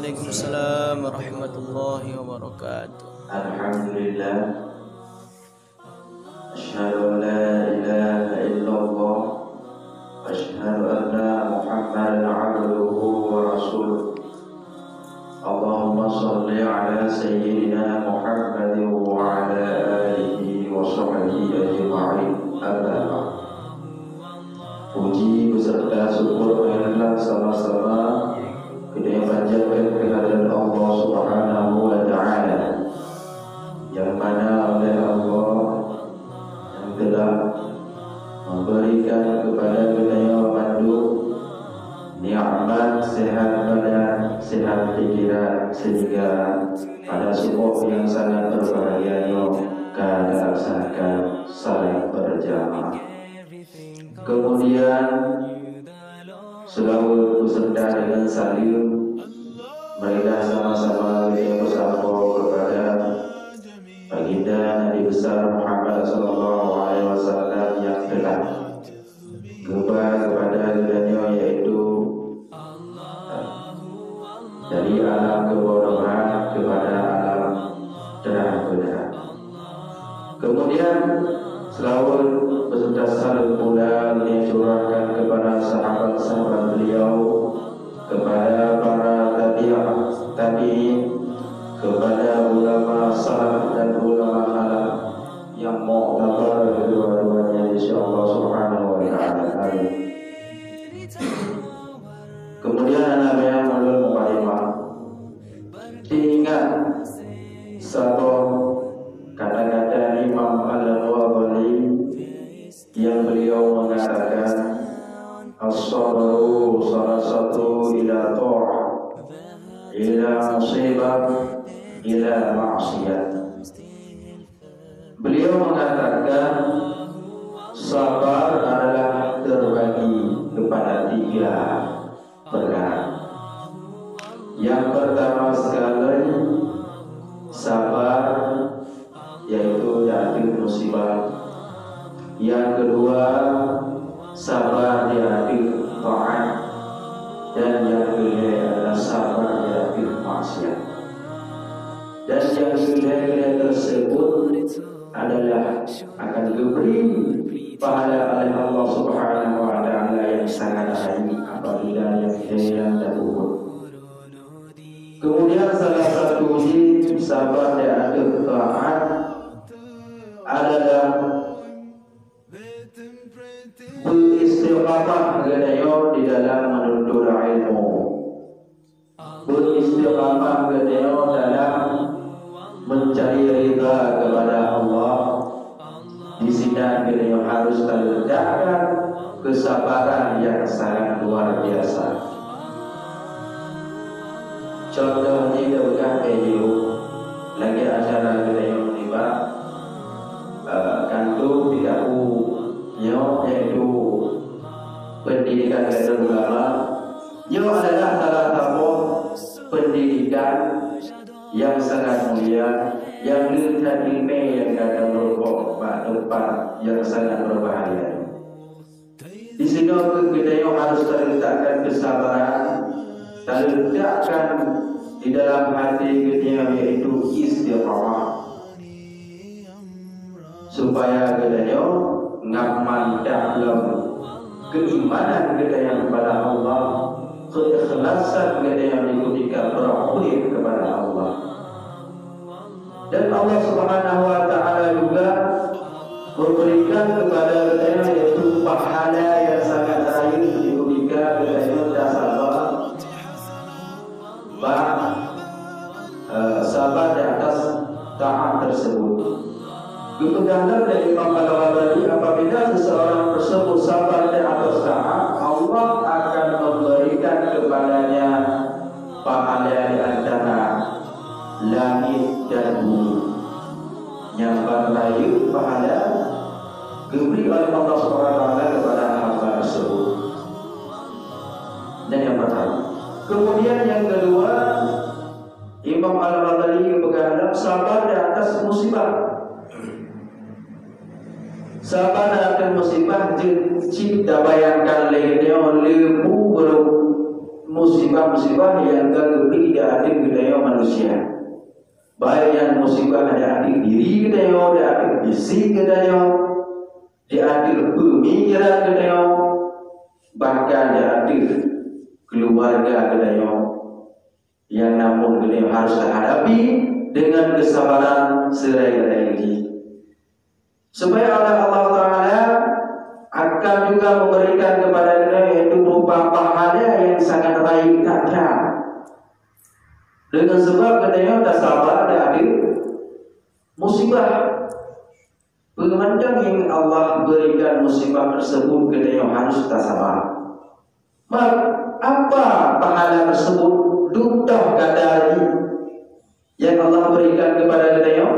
Waalaikumsalam warahmatullahi wabarakatuh. Alhamdulillah. Asyhadu an la ilaha illallah wa asyhadu anna Muhammadan abduhu wa rasuluh. Allahumma shalli ala sayyidina Muhammadin wa ala alihi wa sahbihi ajma'in. Amma ba'd. Puji beserta syukur adalah sama-sama kita panjatkan kehadirat Allah Subhanahu wa taala, yang mana oleh Allah yang telah memberikan kepada kita mandu nikmat sehat badan, sehat pikiran, sehingga pada subuh yang sangat berbahagia kita laksanakan salat berjamaah. Kemudian selalu beserta dengan salim, marilah sama-sama kita bersambung kepada baginda Nabi besar Muhammad sallallahu alaihi wasallam yang telah kepada dunia, yaitu dari alam kebodohan kepada alam terang benerang. Kemudian selalu beserta salam pula dicurahkan kepada sahabat-sahabat beliau, kepada para tabi'in, kepada ulama salaf dan ulama khalaf yang mu'tabar kedua-duanya insyaallah subhanahu wa ta'ala. Kemudian anak yang menurut mukadimah, diingat satu kata-kata Imam Al-Ghazali yang beliau mengatakan, as-sabru salah satu ila ta'ah, ila musibah, ila maksiat. Beliau mengatakan sabar adalah terbagi kepada tiga perkara. Yang pertama sekali, sabar yaitu dari musibah. Yang kedua, sabar di hati taat. Dan yang ketiga adalah sabar di hati maksiat. Dan yang ketiga tersebut adalah akan diberi pahala oleh Allah Subhanahu wa taala yang sangat baik apabila yang hilang dan gugur. Kemudian salah satu sabar di hati taat adalah beristiqamah di dalam menuntut ilmu, beristiqamah dalam mencari ridha kepada Allah. Di sini kita harus terledakkan kesabaran yang sangat luar biasa. Contohnya dekat video lagi acara kita yang tiba kantor tidak yaitu pendidikan dan ulama. Adalah salah satu pendidikan yang sangat mulia, yang diterima yang akan merupakan tempat yang sangat berbahaya. Di sini kita harus terletakkan kesabaran, terletakkan di dalam hati kita, yaitu istiqamah, supaya kita ngamal dalam keimanan kita yang kepada Allah, keikhlasan kita yang diberikan berawal kepada Allah. Dan Allah Subhanahu wa taala juga memberikan kepada kita yaitu pahala yang sangat baik diberikan kepada sahabat sabar di atas taat tersebut. Kemudian dari Imam Al-Ghazali, apabila seseorang tersebut sabar di atas taat, Allah akan memberikan kepadanya pahala di antara langit dan bumi. Yang berlayu pahala diberi oleh Allah SWT kepada hamba tersebut. Dan yang pertama. Kemudian yang kedua, Imam Al-Ghazali berkata sabar di atas musibah. Sabar akan musibah cipta bayangkan legennya lebu musibah-musibah yang keberi di hati budaya manusia. Baik yang musibah di hati diri kita, di hati fisik kita, di hati pemikiran kita, bahkan di hati keluarga kita, yang namun kita harus hadapi dengan kesabaran serai-rai ini. Supaya oleh Allah Ta'ala akan juga memberikan kepada kita yaitu berupa pahala yang sangat baik kata. Dengan sebab katanya dah sabar dah ada musibah. Pengemandang yang Allah berikan musibah tersebut katanya harus tak sabar. Mak, apa pahala tersebut? Duntah kata yang Allah berikan kepada katanya,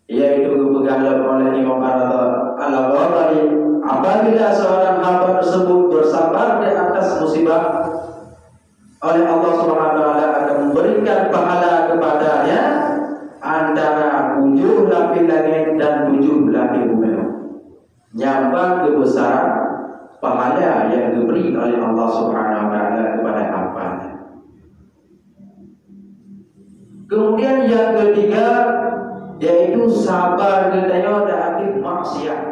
yaitu kepegangan oleh Imam Al-Ghazali. Apabila seorang hamba tersebut bersabar di atas musibah, oleh Allah Subhanahu wa taala akan memberikan pahala kepadanya antara 7 lapis langit dan 7 lapis bumi. Nyambang kebesaran pahala yang diberi oleh Allah Subhanahu wa taala kepada hamba-Nya. Kemudian yang ketiga yaitu sabar katanya dari maksiat.